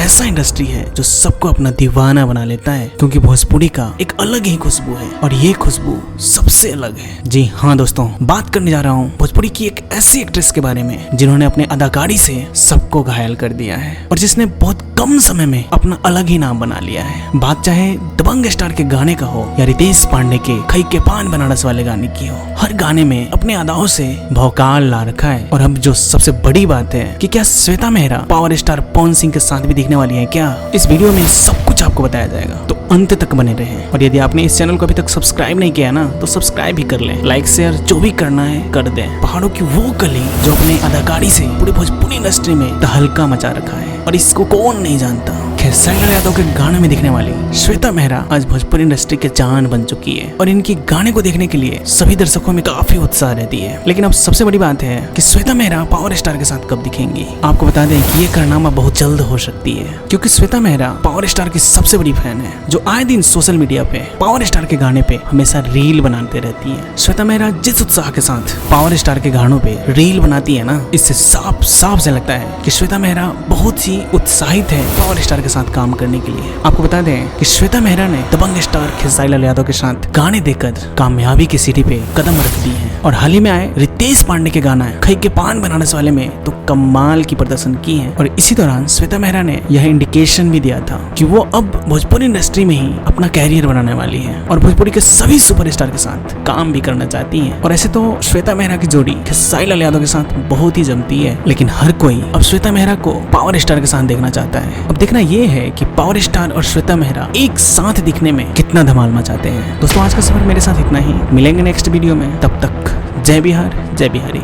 ऐसा इंडस्ट्री है जो सबको अपना दीवाना बना लेता है, क्योंकि भोजपुरी का एक अलग ही खुशबू है और ये खुशबू सबसे अलग है। जी हाँ दोस्तों, बात करने जा रहा हूँ भोजपुरी की एक ऐसी एक्ट्रेस के बारे में जिन्होंने अपने अदाकारी से सबको घायल कर दिया है और जिसने बहुत कम समय में अपना अलग ही नाम बना लिया है। बात चाहे दबंग स्टार के गाने का हो या रितेश पांडे के खई के पान बनारस वाले गाने की हो, हर गाने में अपने अदाओं से भौकाल ला रखा है। और अब जो सबसे बड़ी बात है कि क्या श्वेता मेहरा पावर स्टार पवन सिंह के साथ भी दिखने वाली है क्या, इस वीडियो में सब कुछ आपको बताया जाएगा, तो अंत तक बने रहें। और यदि आपने इस चैनल को अभी तक सब्सक्राइब नहीं किया ना, तो सब्सक्राइब भी कर लें, लाइक शेयर जो भी करना है कर दें। पहाड़ों की वो गली जो अपने अदाकारी से पूरी भोजपुरी इंडस्ट्री में तहलका मचा रखा है और इसको कौन नहीं जानता। खेसारी यादव के गाने में दिखने वाली श्वेता मेहरा आज भोजपुरी इंडस्ट्री के जान बन चुकी है और इनकी गाने को देखने के लिए सभी दर्शकों में काफी उत्साह रहती है। लेकिन अब सबसे बड़ी बात है कि श्वेता मेहरा पावर स्टार के साथ कब दिखेंगी। आपको बता दें कि ये कारनामा बहुत जल्द हो सकती है, क्योंकि श्वेता मेहरा पावर स्टार की सबसे बड़ी फैन है जो आए दिन सोशल मीडिया पे पावर स्टार के गाने पे हमेशा रील बनाते रहती है। श्वेता मेहरा जिस उत्साह के साथ पावर स्टार के गानों पे रील बनाती है ना, इससे साफ साफ से लगता है कि श्वेता मेहरा बहुत ही उत्साहित है पावर स्टार के साथ काम करने के लिए। आपको बता दें कि श्वेता मेहरा ने दबंग स्टार खेसारी यादव के साथ गाने देकर कामयाबी की सीढ़ी पे कदम रख दी है और हाल ही में आए रितेश पांडे के गाना है खई के पान बनारस वाले में तो कमाल की प्रदर्शन की है। और इसी दौरान श्वेता मेहरा ने यह इंडिकेशन भी दिया था कि वो अब भोजपुरी इंडस्ट्री में ही अपना कैरियर बनाने वाली है और भोजपुरी के सभी सुपरस्टार के साथ काम भी करना चाहती है। और ऐसे तो श्वेता मेहरा की जोड़ी खेसारी यादव के साथ बहुत ही जमती है, लेकिन हर कोई अब श्वेता मेहरा को पावर स्टार के साथ देखना चाहता है। अब देखना ये है कि पावर स्टार और श्वेता मेहरा एक साथ दिखने में कितना धमाल मचाते हैं। दोस्तों आज का सफर मेरे साथ इतना ही, मिलेंगे नेक्स्ट वीडियो में, तब तक जय बिहार जय बिहारी।